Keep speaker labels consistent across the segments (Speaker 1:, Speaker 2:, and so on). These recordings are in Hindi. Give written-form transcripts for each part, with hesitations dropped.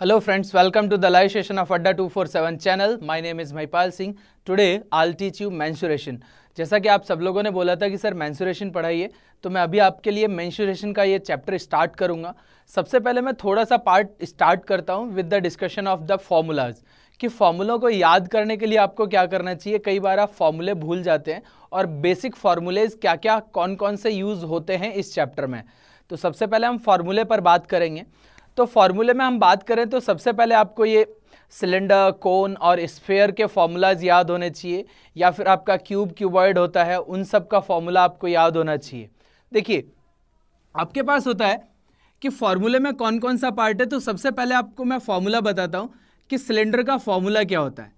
Speaker 1: Hello friends, welcome to the live session of Adda 247 channel. My name is Mahipal Singh. Today I'll teach you mensuration. जैसा कि आप सब लोगों ने बोला था कि सर mensuration पढ़ाइए, तो मैं अभी आपके लिए mensuration का ये चैप्टर स्टार्ट करूंगा. सबसे पहले मैं थोड़ा सा पार्ट स्टार्ट करता हूं with the discussion of the formulas कि फॉर्मूलों को याद करने के लिए आपको क्या करना चाहिए. कई बार आप फॉर्मूले भूल जाते हैं और बेसिक फॉर्मूलेज क्या क्या कौन कौन से यूज़ होते हैं इस चैप्टर में. तो सबसे पहले हम फॉर्मूले पर बात करेंगे. तो फॉर्मूले में हम बात करें तो सबसे पहले आपको ये सिलेंडर, कोन और स्फीयर के फॉर्मूलाज याद होने चाहिए, या फिर आपका क्यूब, क्यूबॉइड होता है, उन सब का फॉर्मूला आपको याद होना चाहिए. देखिए आपके पास होता है कि फॉर्मूले में कौन कौन सा पार्ट है. तो सबसे पहले आपको मैं फॉर्मूला बताता हूं कि सिलेंडर का फॉर्मूला क्या होता है.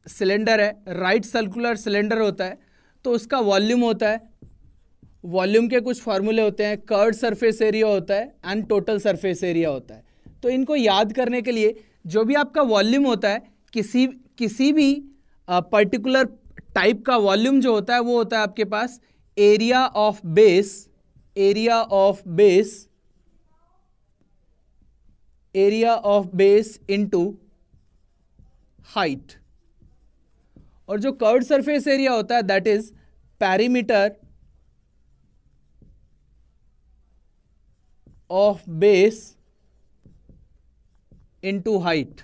Speaker 1: सिलेंडर है, राइट सर्कुलर सिलेंडर होता है, तो उसका वॉल्यूम होता है. वॉल्यूम के कुछ फार्मूले होते हैं, कर्व्ड सरफेस एरिया होता है एंड टोटल सरफेस एरिया होता है. तो इनको याद करने के लिए जो भी आपका वॉल्यूम होता है, किसी भी पर्टिकुलर टाइप का वॉल्यूम जो होता है वो होता है आपके पास area of base into height. और जो कर्व्ड सरफेस एरिया होता है that is perimeter of base into height.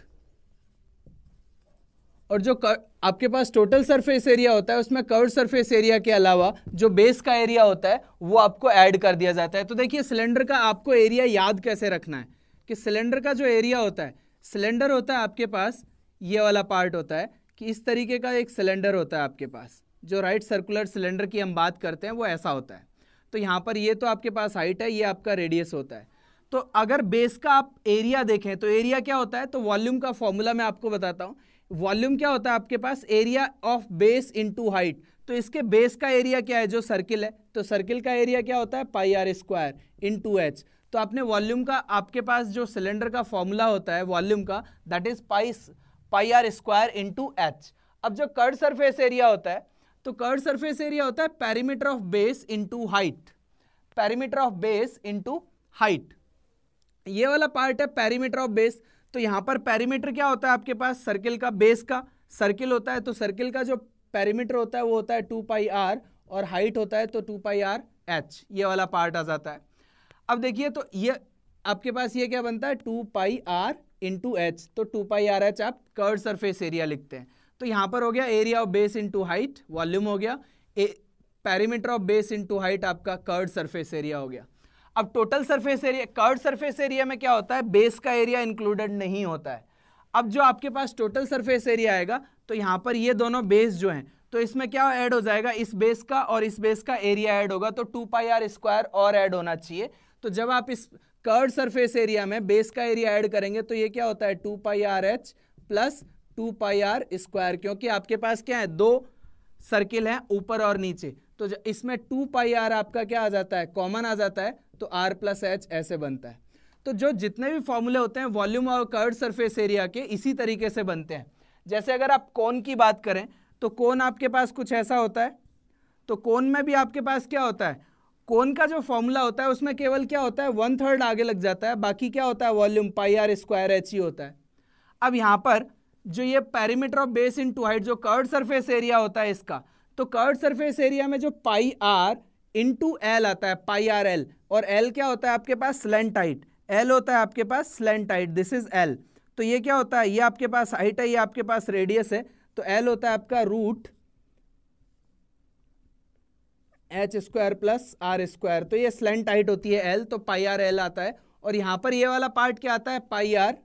Speaker 1: और जो आपके पास टोटल सरफेस एरिया होता है उसमें कर्व्ड सरफेस एरिया के अलावा जो बेस का एरिया होता है वो आपको ऐड कर दिया जाता है. तो देखिए सिलेंडर का आपको एरिया याद कैसे रखना है कि सिलेंडर का जो एरिया होता है, सिलेंडर होता है आपके पास ये वाला पार्ट होता है कि इस तरीके का एक सिलेंडर होता है आपके पास. जो राइट सर्कुलर सिलेंडर की हम बात करते हैं वो ऐसा होता है. तो यहाँ पर ये तो आपके पास हाइट है, ये आपका रेडियस होता है. तो अगर बेस का आप एरिया देखें तो एरिया क्या होता है, तो वॉल्यूम का फॉर्मूला मैं आपको बताता हूँ. वॉल्यूम क्या होता है आपके पास, area of base into height. तो इसके बेस का एरिया क्या है, जो सर्किल है, तो सर्किल का एरिया क्या होता है, पाई आर स्क्वायर इनटू एच. तो आपने वॉल्यूम का, आपके पास जो सिलेंडर का फॉर्मूला होता है वॉल्यूम का, that is pi are square into H. अब जो कर्व्ड सरफेस एरिया होता है, तो कर्व्ड सरफेस एरिया होता है perimeter of base into height. Perimeter of base into height, ये वाला पार्ट है पेरीमीटर ऑफ बेस. तो यहां पर पेरीमीटर क्या होता है आपके पास, सर्किल का, बेस का सर्किल होता है. तो सर्किल का जो पेरीमीटर होता है वो होता है 2 पाई आर, और हाइट होता है तो 2 पाई आर एच. ये वाला पार्ट आ जाता है. अब देखिए तो ये आपके पास ये क्या बनता है, 2 पाई आर इंटू एच. तो 2 पाई आर एच आप कर्व्ड सरफेस एरिया लिखते हैं. तो यहां पर हो गया area of base into height, volume हो गया, perimeter of base into height आपका कर्व्ड सरफेस एरिया हो गया. अब total surface area, curved surface area में क्या होता है, बेस का एरिया इंक्लूडेड नहीं होता है. अब जो आपके पास टोटल सरफेस एरिया आएगा तो यहां पर ये दोनों बेस जो हैं, तो इसमें क्या ऐड हो जाएगा, इस बेस का और इस बेस का एरिया ऐड होगा. तो 2 पाई आर स्क्वायर और ऐड होना चाहिए. तो जब आप इस कर्व्ड सरफेस एरिया में बेस का एरिया ऐड करेंगे तो ये क्या होता है, 2 pi r h plus 2 pi are square. क्योंकि आपके पास क्या है, दो सर्किल हैं ऊपर और नीचे, तो इसमें 2 पाई आर आपका क्या आ जाता है, कॉमन आ जाता है, तो आर प्लस एच ऐसे बनता है. तो जो जितने भी फॉर्मूले होते हैं वॉल्यूम और कर्व्ड सरफेस एरिया के, इसी तरीके से बनते हैं. जैसे अगर आप कोन की बात करें तो कोन आपके पास कुछ ऐसा होता है. तो कोन में भी आपके पास क्या होता है, कोन का जो फॉर्मूला होता है उसमें केवल क्या होता है, 1/3 आगे लग जाता है, बाकी क्या होता है, volume pi are square h ही होता है. अब यहां पर जो ये perimeter of base into height, जो कर्व्ड सरफेस एरिया होता है इसका, तो कर्व्ड सरफेस एरिया में जो पाई आर इनटू एल आता है, पाई आर एल, और एल क्या होता है आपके पास, स्लैंट हाइट. एल होता है आपके पास slant height, this is l. तो ये क्या होता है, ये आपके पास हाइट है, ये आपके पास रेडियस है. तो एल होता है आपका root H square plus R square. तो ये स्लैंट हाइट होती है एल, तो पाई आर एल आता है. और यहां पर ये वाला पार्ट क्या आता है, पाई आर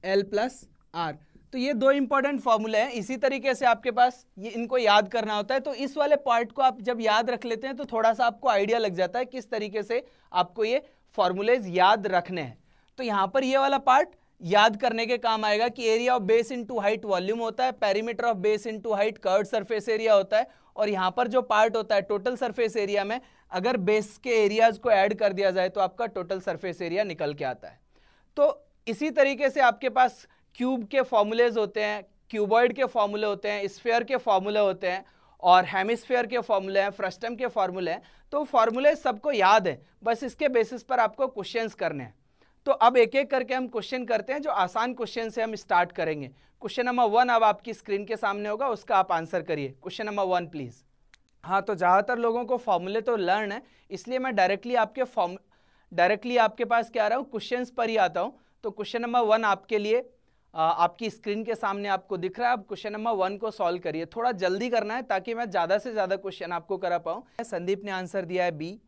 Speaker 1: एल प्लस आर. तो ये दो इंपॉर्टेंट फॉर्मूले हैं. इसी तरीके से आपके पास ये, इनको याद करना होता है. तो इस वाले पार्ट को आप जब याद रख लेते हैं तो थोड़ा सा आपको आइडिया लग जाता है किस तरीके से आपको ये फॉर्मूलेज याद रखने हैं. तो यहां पर ये वाला पार्ट याद करने के काम आएगा कि area of base into height volume होता है, perimeter of base into height curved surface area होता है, और यहां पर जो पार्ट होता है टोटल सरफेस एरिया में, अगर बेस के एरियाज को ऐड कर दिया जाए तो आपका टोटल सरफेस एरिया निकल के आता है. तो इसी तरीके से आपके पास क्यूब के फॉर्मूलेज होते हैं, क्यूबॉइड के फॉर्मूले होते हैं, स्फीयर के फॉर्मूले होते हैं, और हेमिस्फीयर के फॉर्मूले हैं, फ्रस्टम के फॉर्मूले हैं. तो फॉर्मूले सबको याद है, बस इसके बेसिस पर आपको क्वेश्चंस करने हैं. तो अब एक एक करके हम क्वेश्चन करते हैं, जो आसान क्वेश्चन से हम स्टार्ट करेंगे। क्वेश्चन नंबर 1 अब आपकी स्क्रीन के सामने होगा, उसका आप आंसर करिए। Question number 1 please. हाँ, तो ज़्यादातर लोगों को फॉर्मूले तो लर्न है, इसलिए मैं डायरेक्टली आपके पास क्या आ रहा हूँ, क्वेश्चंस पर ही आता हूँ। तो क्वेश्चन नंबर 1 आपके लिए आपकी स्क्रीन के सामने आपको दिख रहा है। आप क्वेश्चन नंबर 1 को सॉल्व करिए, थोड़ा जल्दी करना है ताकि मैं ज़्यादा से ज़्यादा क्वेश्चन आपको करा पाऊँ। संदीप ने आंसर दिया है बी,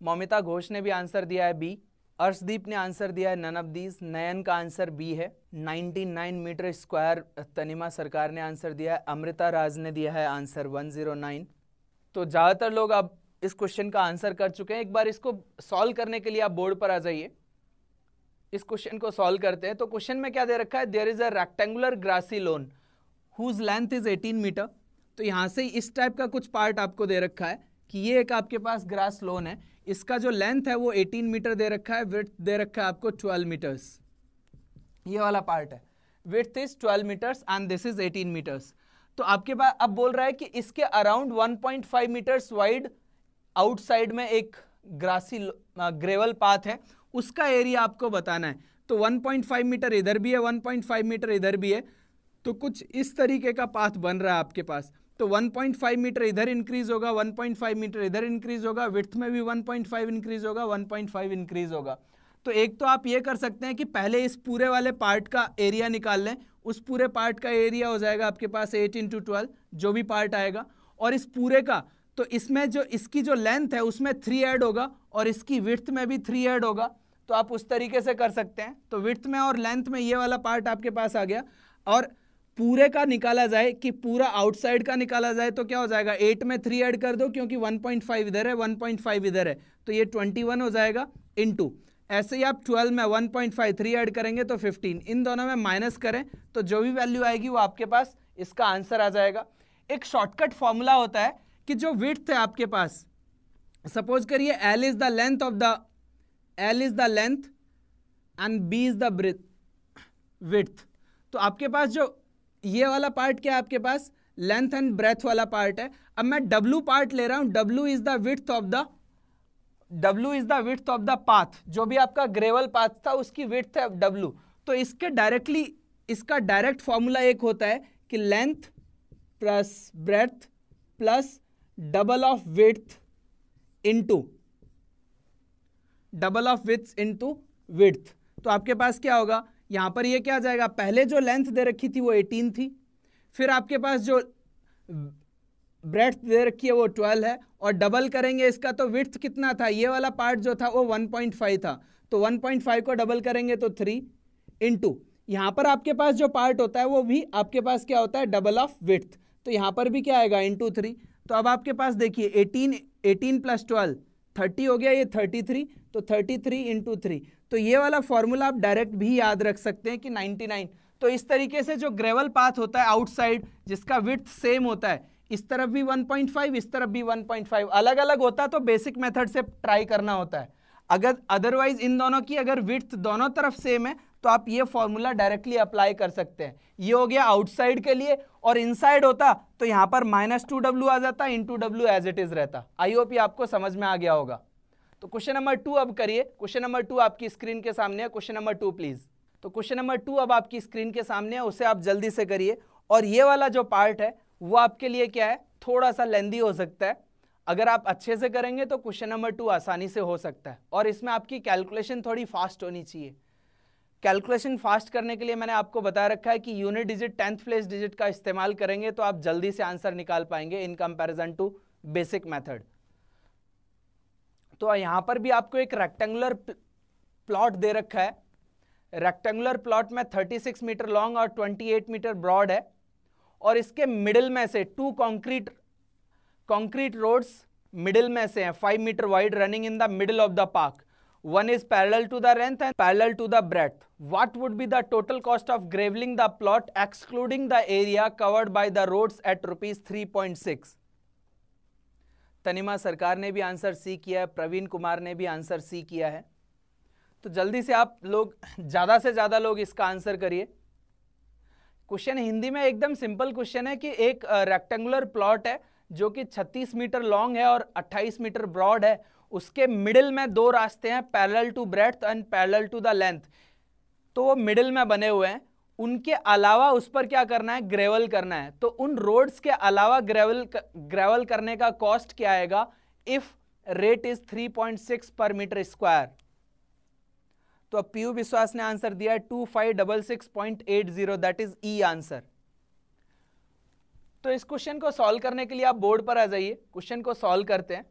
Speaker 1: मौमिता घोष ने भी आंसर दिया है बी, अर्शदीप ने आंसर दिया है नन ऑफ दीज, नयन का आंसर बी है, 99 मीटर स्क्वायर तनिमा सरकार ने आंसर दिया है, अमृता राज ने दिया है आंसर 109। तो ज़्यादातर लोग अब इस क्वेश्चन का आंसर कर चुके हैं। एक बार इसको सॉल्व करने के लिए आप बोर्ड पर आ जाइए, इस क्वेश्चन को सॉल्व करते हैं। तो क्वेश्चन में क्या दे रखा है, there is a rectangular grassy lawn whose length is 18 metre. तो यहां से इस टाइप का कुछ पार्ट आपको दे रखा है कि ये एक आपके पास ग्रास लॉन है, इसका जो लेंथ है वो 18 मीटर दे रखा है, विड्थ दे रखा है आपको 12 मीटर्स, ये वाला पार्ट है, width is 12 metres and this is 18 metres. तो आपके पास अब बोल रहा है कि इसके अराउंड 1.5 मीटर्स वाइड आउटसाइड में एक ग्रासी ग्रेवल पाथ है, उसका एरिया आपको बताना है। तो 1.5 मीटर इधर भी है, 1.5 मीटर इधर भी है, तो कुछ इस तरीके का पाथ बन रहा है आपके पास। तो 1.5 मीटर इधर इंक्रीज होगा, 1.5 मीटर इधर इंक्रीज होगा, विड्थ में भी 1.5 इंक्रीज होगा, 1.5 इंक्रीज होगा। तो एक तो आप ये कर सकते हैं कि पहले इस पूरे वाले पार्ट का एरिया निकाल लें, उस पूरे पार्ट का एरिया हो जाएगा आपके पास 8 × 12 जो भी पार्ट आएगा, और इस पूरे का तो इसमें जो इसकी जो लेंथ है उसमें 3 ऐड होगा और इसकी विड्थ में भी 3 ऐड होगा। तो आप उस तरीके से कर सकते हैं। तो विड्थ में और लेंथ में ये वाला पार्ट आपके पास आ गया, और पूरे का निकाला जाए कि पूरा आउटसाइड का निकाला जाए तो क्या हो जाएगा, 8 में 3 ऐड कर दो क्योंकि 1.5 इधर है, 1.5 इधर है, तो ये 21 हो जाएगा इनटू, ऐसे ही आप 12 में 1.5 3 ऐड करेंगे तो 15, इन दोनों में माइनस करें तो जो भी वैल्यू आएगी वो आपके पास इसका आंसर आ जाएगा। एक शॉर्टकट फॉर्मूला होता है कि जो विड्थ है आपके पास, सपोज करिए L is the length and B is the width. तो आपके पास जो ये वाला पार्ट क्या है, आपके पास लेंथ एंड ब्रेथ वाला पार्ट है। अब मैं W पार्ट ले रहा हूं, W is the width of the path, जो भी आपका ग्रेवल पाथ था उसकी विड्थ है W। तो इसका डायरेक्ट फॉर्मूला एक होता है कि length plus breadth plus double of width into width. तो आपके पास क्या होगा, यहां पर ये क्या आ जाएगा, पहले जो लेंथ दे रखी थी वो 18 थी, फिर आपके पास जो ब्रेथ दे रखी है वो 12 है, और डबल करेंगे इसका तो विड्थ कितना था, ये वाला पार्ट जो था वो 1.5 था, तो 1.5 को डबल करेंगे तो 3 इनटू यहां पर आपके पास जो पार्ट होता है वो भी आपके पास क्या होता है, डबल ऑफ विड्थ। तो यहां पर भी क्या आएगा, इनटू 3। तो अब आपके पास देखिए 18 प्लस 12 30 हो गया, ये 33, तो 33 इनटू 3। तो ये वाला फॉर्मूला आप डायरेक्ट भी याद रख सकते हैं कि 99। तो इस तरीके से जो ग्रेवल पाथ होता है आउटसाइड जिसका विड्थ सेम होता है, इस तरफ भी 1.5 इस तरफ भी 1.5, अलग अलग होता तो बेसिक मेथड से ट्राई करना होता है। अगर अदरवाइज इन दोनों की अगर विड्थ दोनों तरफ सेम है तो आप ये फॉर्मूला डायरेक्टली अप्लाई कर सकते हैं। ये हो गया आउटसाइड के लिए, और इनसाइड होता तो यहां पर -2W आ जाता, into W as it is रहता। आई होप ये आपको समझ में आ गया होगा। तो क्वेश्चन नंबर 2 अब करिए। क्वेश्चन नंबर 2 आपकी स्क्रीन के सामने है। Question number 2 please. तो क्वेश्चन नंबर 2 अब आपकी स्क्रीन के सामने है, उसे आप जल्दी से करिए। और ये वाला जो पार्ट है वो आपके लिए क्या है, थोड़ा सा लेंदी हो सकता है। अगर आप अच्छे से करेंगे तो क्वेश्चन नंबर 2 आसानी से हो सकता है, और इसमें आपकी कैलकुलेशन थोड़ी फास्ट होनी चाहिए। कैलकुलेशन फास्ट करने के लिए मैंने आपको बता रखा है कि unit digit 10th place digit का इस्तेमाल करेंगे तो आप जल्दी से आंसर निकाल पाएंगे in comparison to basic method. तो यहां पर भी आपको एक रेक्टेंगुलर प्लॉट दे रखा है। रेक्टेंगुलर प्लॉट में 36 मीटर लॉन्ग और 28 मीटर ब्रॉड है, और इसके मिडिल में से 2 कंक्रीट रोड्स मिडिल में से हैं, 5 metre wide, running in the middle of the park. One is parallel to the length and parallel to the breadth. What would be the total cost of graveling the plot excluding the area covered by the roads at ₹3.6? Tanima सरकार ने भी आंसर सी किया है, प्रवीण कुमार ने भी आंसर सी किया है। तो जल्दी से आप लोग ज्यादा से ज्यादा लोग इसका आंसर करिए। क्वेश्चन हिंदी में एकदम सिंपल क्वेश्चन है कि एक रेक्टेंगुलर प्लॉट है जो कि 36 मीटर लॉन्ग है और 28 मीटर ब्रॉड है, उसके मिडिल में दो रास्ते हैं parallel to breadth and parallel to the length, तो वो मिडिल में बने हुए हैं। उनके अलावा उस पर क्या करना है, ग्रेवल करना है। तो उन रोड्स के अलावा ग्रेवल करने का कॉस्ट क्या आएगा इफ रेट इज 3.6 पर मीटर स्क्वायर। तो अब पीयू विश्वास ने आंसर दिया है 2566.80, दैट इज ई आंसर। तो इस क्वेश्चन को सॉल्व करने के लिए आप बोर्ड पर आ जाइए, क्वेश्चन को सॉल्व करते हैं।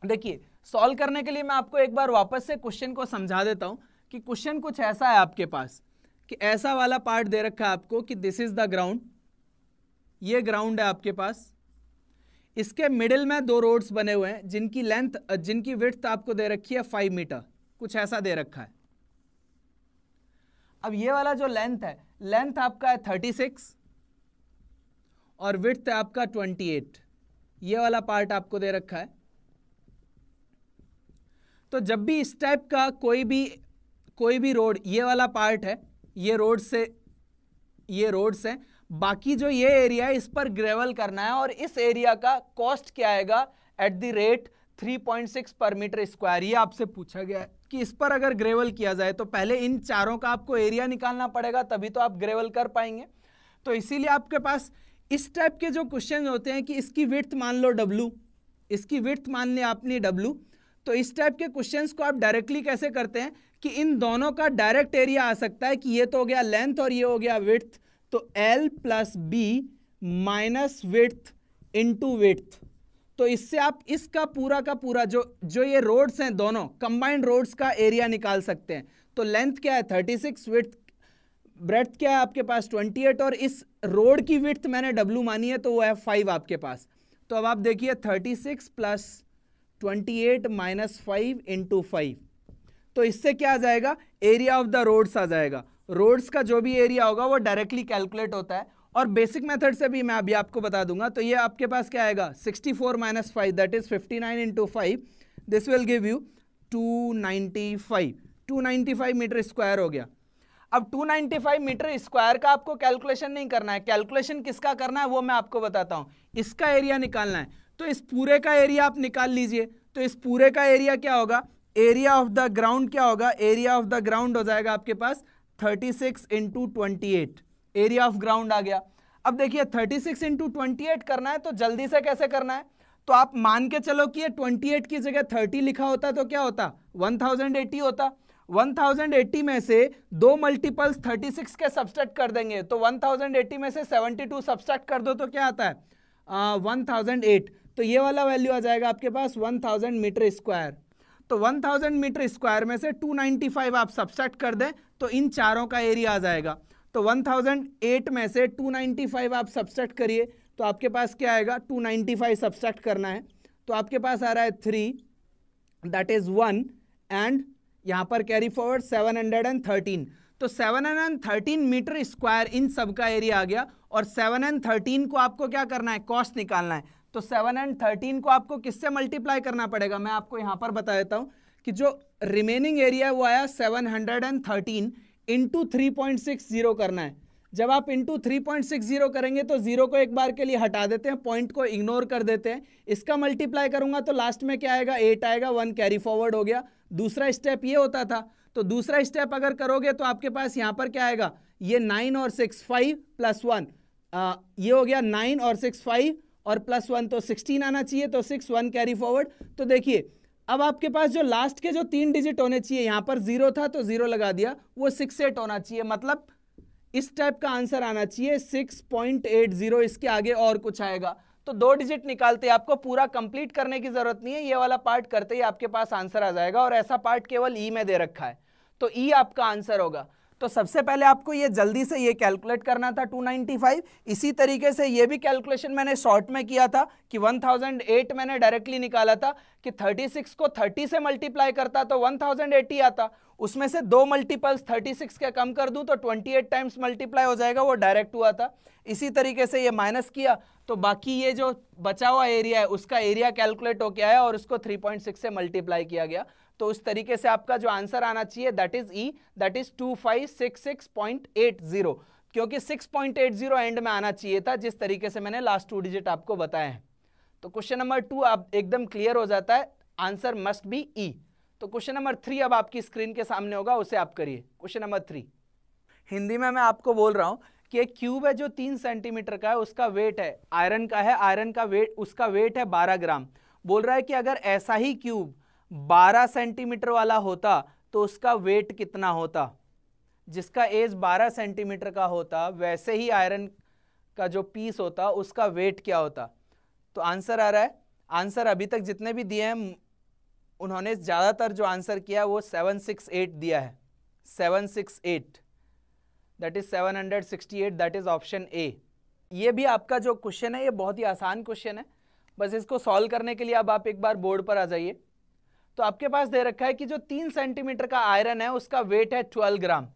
Speaker 1: देखिए सॉल्व करने के लिए मैं आपको एक बार वापस से क्वेश्चन को समझा देता हूं कि क्वेश्चन कुछ ऐसा है आपके पास कि ऐसा वाला पार्ट दे रखा है आपको कि दिस इज द ग्राउंड, ये ग्राउंड है आपके पास, इसके मिडिल में दो रोड्स बने हुए हैं जिनकी लेंथ जिनकी विड्थ आपको दे रखी है 5 मीटर, कुछ ऐसा दे रखा है। अब ये वाला जो लेंथ है, लेंथ आपका है 36 और विड्थ है आपका 28, ये वाला पार्ट आपको दे रखा है। तो जब भी इस टाइप का कोई भी रोड, ये वाला पार्ट है, ये रोड से बाकी जो ये एरिया है इस पर ग्रेवल करना है, और इस एरिया का कॉस्ट क्या आएगा एट द रेट 3.6 पर मीटर स्क्वायर। ये आपसे पूछा गया है कि इस पर अगर ग्रेवल किया जाए तो पहले इन चारों का आपको एरिया निकालना पड़ेगा, तभी तो आप ग्रेवल कर पाएंगे। तो इसीलिए आपके पास इस टाइप के जो क्वेश्चन होते हैं कि इसकी विड्थ मान लो W, इसकी विड्थ मान लिया आपने W, तो इस टाइप के क्वेश्चंस को आप डायरेक्टली कैसे करते हैं कि इन दोनों का डायरेक्ट एरिया आ सकता है कि ये तो हो गया लेंथ और ये हो गया विड्थ, तो L plus B minus width into width. तो इससे आप इसका पूरा का पूरा जो ये रोड्स हैं दोनों कंबाइंड रोड्स का एरिया निकाल सकते हैं। तो लेंथ क्या है 36, विड्थ ब्रेड्थ क्या है आपके पास 28, और इस रोड की विड्थ मैंने W मानी है तो वो है 5 आपके पास। तो अब आप देखिए 36 प्लस 28 माइनस 5 इंटू 5, तो इससे क्या आ जाएगा, एरिया ऑफ द रोड्स आ जाएगा। रोड्स का जो भी एरिया होगा वो डायरेक्टली कैलकुलेट होता है, और बेसिक मेथड से भी मैं अभी आपको बता दूंगा। तो ये आपके पास क्या आएगा 64 minus 5 that is 59 into 5, this will give you 295 metre square हो गया। अब 295 मीटर स्क्वायर का आपको कैलकुलेशन नहीं करना है, कैलकुलेशन किसका करना है वो मैं आपको बताता हूं। इसका एरिया निकालना है, तो इस पूरे का एरिया आप निकाल लीजिए। तो इस पूरे का एरिया क्या होगा, एरिया ऑफ द ग्राउंड क्या होगा, एरिया ऑफ द ग्राउंड हो जाएगा आपके पास 36 इंटू 28, एरिया ऑफ ग्राउंड आ गया। अब देखिए 36 इंटू 28 करना है, तो जल्दी से कैसे करना है, तो आप मान के चलो कि ये 28 की जगह 30 लिखा होता तो क्या होता 1080 होता। 1080 में से दो मल्टीपल्स 36 के सब्सट्रैक्ट कर देंगे, तो 1080 में से 72 सब्सट्रैक्ट कर दो तो क्या आता है 1008, तो ये वाला वैल्यू आ जाएगा आपके पास 1000 मीटर स्क्वायर। तो 1000 मीटर स्क्वायर में से 295 आप सब्सट्रैक्ट कर दें तो इन चारों का एरिया आ जाएगा। तो 1008 में से 295 आप सब्सट्रैक्ट करिए तो आपके पास क्या आएगा, 295 सब्सट्रैक्ट करना है तो आपके पास आ रहा है 3 दैट इज 1 एंड यहां पर कैरी फॉरवर्ड 713। तो 713 मीटर स्क्वायर इन सब का एरिया आ गया, और 713 को आपको क्या करना है, कॉस्ट निकालना है। तो 713 को आपको किससे मल्टीप्लाई करना पड़ेगा, मैं आपको यहां पर बता देता हूं कि जो रिमेनिंग एरिया है वो आया 713 इंटू 3.60 करना है। जब आप इंटू 3.60 करेंगे तो जीरो को एक बार के लिए हटा देते हैं, पॉइंट को इग्नोर कर देते हैं। इसका मल्टीप्लाई करूंगा तो लास्ट में क्या आएगा 8 आएगा, 1 कैरी फॉरवर्ड हो गया। दूसरा स्टेप ये होता था, तो दूसरा स्टेप अगर करोगे तो आपके पास यहां पर क्या आएगा, ये 9 और 6 5 प्लस 1, ये हो गया 9 और 6 5 और प्लस 1 तो 16 आना चाहिए, तो 6 1 कैरी फॉरवर्ड। तो देखिए अब आपके पास जो लास्ट के जो 3 डिजिट होने चाहिए, यहां पर 0 था तो 0 लगा दिया, वो 68 होना चाहिए, मतलब इस टाइप का आंसर आना चाहिए 6.80, इसके आगे और कुछ आएगा। तो 2 डिजिट निकालते आपको पूरा कंप्लीट करने की जरूरत नहीं है, ये वाला पार्ट करते ही आपके पास आंसर आ जाएगा, और ऐसा पार्ट केवल ई में दे रखा है, तो ई आपका आंसर होगा। तो सबसे पहले आपको ये जल्दी से ये कैलकुलेट करना था 295। इसी तरीके से ये भी कैलकुलेशन मैंने शॉर्ट में किया था कि 1008 मैंने डायरेक्टली निकाला था कि 36 को 30 से मल्टीप्लाई करता तो 1080 आता, उसमें से दो मल्टीपल्स 36 के कम कर दूं तो 28 टाइम्स मल्टीप्लाई हो जाएगा, वो डायरेक्ट हुआ था। इसी तरीके से ये माइनस किया तो बाकी ये जो बचा हुआ एरिया है उसका एरिया कैलकुलेट होकर आया और उसको 3.6 से मल्टीप्लाई किया गया। तो उस तरीके से आपका जो आंसर आना चाहिए that is E, that is 2566.80, क्योंकि 6.80 एंड में आना चाहिए था जिस तरीके से मैंने लास्ट 2 डिजिट आपको बताए हैं। तो क्वेश्चन नंबर 2 आप एकदम क्लियर हो जाता है, आंसर मस्ट बी ई। तो क्वेश्चन नंबर 3 अब आपकी स्क्रीन के सामने होगा, उसे आप करिए। क्वेश्चन नंबर 3 हिंदी में मैं आपको बोल रहा हूं कि एक क्यूब है जो 3 सेंटीमीटर का है, उसका वेट है आयरन का है, आयरन का वेट, उसका वेट है 12 ग्राम। बोल रहा है कि अगर ऐसा ही क्यूब 12 सेंटीमीटर वाला होता तो उसका वेट कितना होता। जिसका एज 12 सेंटीमीटर का होता वैसे ही आयरन का जो पीस होता उसका वेट क्या होता। तो आंसर आ रहा है, आंसर अभी तक जितने भी दिए हैं उन्होंने ज्यादातर जो आंसर किया वो 768 दिया है, 768, that is 768, that is option A. ये भी आपका जो क्वेश्चन है ये बहुत ही आसान क्वेश्चन है, बस इसको सॉल्व करने के लिए अब आप एक बार बोर्ड पर आ जाइए। तो आपके पास दे रखा है कि जो 3 सेंटीमीटर का आयरन है उसका वेट है 12 ग्राम।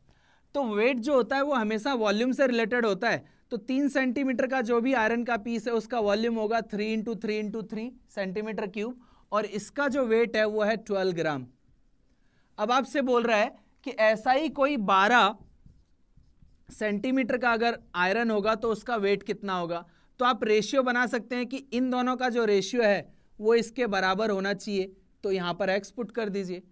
Speaker 1: तो वेट जो होता है वो हमेशा वॉल्यूम से रिलेटेड होता है। तो 3 सेंटीमीटर का जो भी आयरन का पीस है उसका वॉल्यूम होगा 3 × 3 × 3 सेंटीमीटर क्यूब, और इसका जो वेट है वो है 12 ग्राम। अब आपसे बोल रहा है कि ऐसा ही कोई 12 सेंटीमीटर का अगर आयरन होगा तो उसका वेट कितना होगा। तो आप रेशियो बना सकते हैं कि इन दोनों का जो रेशियो है वो इसके बराबर होना चाहिए, तो यहां पर x पुट कर दीजिए।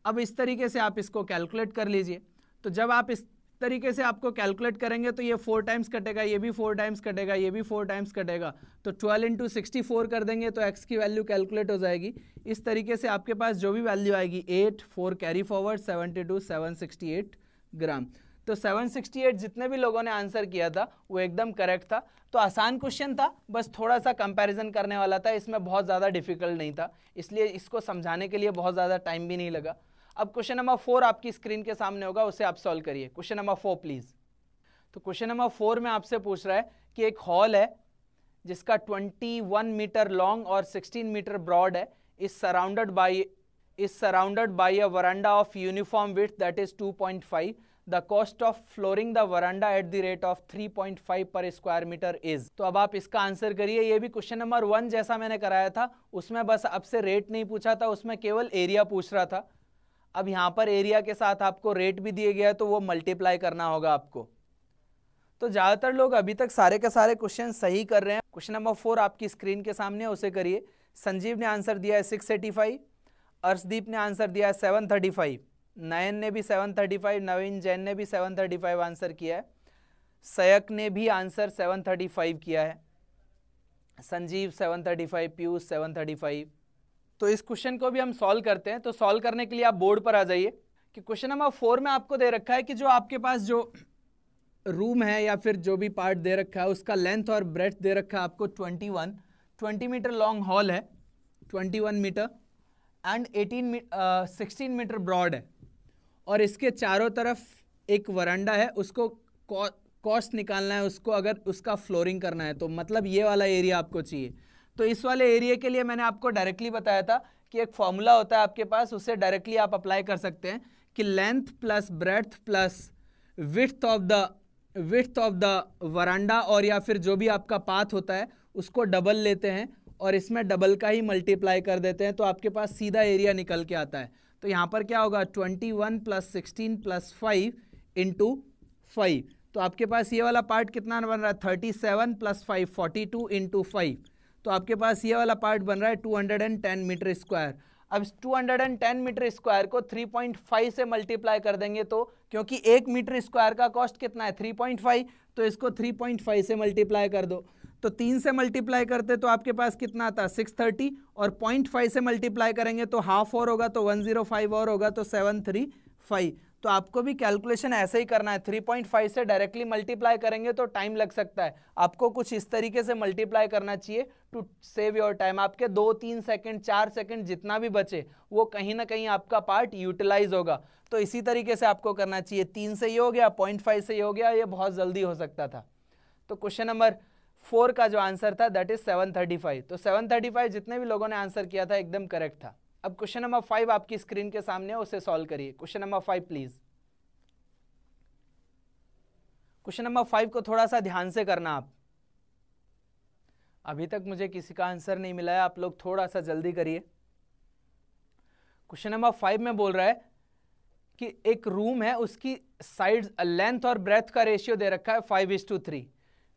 Speaker 1: अब इस तरीके से आप इसको कैलकुलेट कर लीजिए। तो जब आप इस तरीके से आपको कैलकुलेट करेंगे तो ये 4 टाइम्स कटेगा, ये भी 4 टाइम्स कटेगा, ये भी 4 टाइम्स कटेगा, तो 12 × 64 कर देंगे तो x की वैल्यू कैलकुलेट हो जाएगी। इस तरीके से आपके पास जो भी वैल्यू आएगी 8, 4 कैरी फॉरवर्ड 72, 768 ग्राम। तो 768 जितने भी लोगों ने आंसर किया था वो एकदम करेक्ट था। तो आसान क्वेश्चन था, बस थोड़ा सा कंपैरिजन करने वाला था, इसमें बहुत ज़्यादा डिफिकल्ट नहीं था, इसलिए इसको समझाने के लिए बहुत ज़्यादा टाइम भी नहीं लगा। अब क्वेश्चन नंबर 4 आपकी स्क्रीन के सामने होगा, उसे आप सॉल्व करिए। Question number 4 please. तो क्वेश्चन नंबर 4 में आपसे पूछ रहा है कि एक हॉल है जिसका 21 मीटर लॉन्ग और 16 मीटर ब्रॉड है, is surrounded by a veranda of uniform width that is 2.5। The cost of flooring the veranda at the rate of 3.5 per square meter is। तो अब आप इसका आंसर करिए। ये भी क्वेश्चन नंबर 1 जैसा मैंने कराया था, उसमें बस आपसे रेट नहीं पूछा था, उसमें केवल एरिया पूछ रहा था। अब यहां पर एरिया के साथ आपको रेट भी दिए गया है तो वो मल्टीप्लाई करना होगा आपको। तो ज्यादातर लोग अभी तक सारे के सारे क्वेश्चन सही कर रहे हैं। क्वेश्चन नंबर 4 आपकी स्क्रीन के सामने, उसे करिए। संजीव ने आंसर दिया है 685, अर्शदीप ने आंसर दिया है 735, नयन ने भी 735, नवीन जैन ने भी 735 आंसर किया है, सयक ने भी आंसर 735 किया है, संजीव 735, पीयूष 735। तो इस क्वेश्चन को भी हम सॉल्व करते हैं। तो सॉल्व करने के लिए आप बोर्ड पर आ जाइए कि क्वेश्चन नंबर 4 में आपको दे रखा है कि जो आपके पास जो रूम है या फिर जो भी पार्ट दे रखा है उसका लेंथ और ब्रेड्थ दे रखा है आपको 20 मीटर लॉन्ग हॉल है, 21 मीटर एंड 16 मीटर ब्रॉड है, और इसके चारों तरफ एक वरांडा है, उसको कॉस्ट निकालना है, उसको अगर उसका फ्लोरिंग करना है तो मतलब ये वाला एरिया आपको चाहिए। तो इस वाले एरिया के लिए मैंने आपको डायरेक्टली बताया था कि एक फॉर्मूला होता है आपके पास, उससे डायरेक्टली आप अप्लाई कर सकते हैं कि length plus breadth plus width of the वरांडा, और या फिर जो भी आपका पाथ होता है उसको डबल लेते हैं और इसमें डबल का ही मल्टीप्लाई कर देते हैं, तो आपके पास सीधा एरिया निकल के आता है। तो यहाँ पर क्या होगा 21 + 16 + 5 × 5, तो आपके पास ये वाला पार्ट कितना बन रहा है 37 + 5 42 × 5, तो आपके पास ये वाला पार्ट बन रहा है 210 मीटर स्क्वायर। अब 210 मीटर स्क्वायर को 3.5 से मल्टीप्लाई कर देंगे, तो क्योंकि 1 मीटर स्क्वायर का कॉस्ट कितना है 3.5, तो इसको 3.5 से मल्टीप्लाई कर दो। तो 3 से मल्टीप्लाई करते तो आपके पास कितना आता है 630, और 0.5 से मल्टीप्लाई करेंगे तो हाफ और होगा, तो 105 और होगा, तो 735। तो आपको भी कैलकुलेशन ऐसे ही करना है, 3.5 से डायरेक्टली मल्टीप्लाई करेंगे तो टाइम लग सकता है, आपको कुछ इस तरीके से मल्टीप्लाई करना चाहिए टू सेव योर टाइम। आपके 2-3 सेकंड 4 सेकंड जितना भी बचे वो कहीं ना कहीं आपका पार्ट यूटिलाइज होगा। तो इसी तरीके से आपको करना चाहिए। 3 से ये हो गया, 0.5 से ये हो गया, ये बहुत जल्दी हो सकता था। तो क्वेश्चन नंबर 4 का जो आंसर था दैट इज 735। तो 735 जितने भी लोगों ने आंसर किया था एकदम करेक्ट था। अब क्वेश्चन नंबर 5 आपकी स्क्रीन के सामने, उसे सॉल्व करिए। Question number 5 please. Question number 5 को थोड़ा सा ध्यान से करना आप, अभी तक मुझे किसी का आंसर नहीं मिला है, आप लोग थोड़ा सा जल्दी करिए। क्वेश्चन नंबर 5 में बोल रहा है कि एक रूम है, उसकी साइड लेंथ और ब्रेथ का रेशियो दे रखा है 5:3।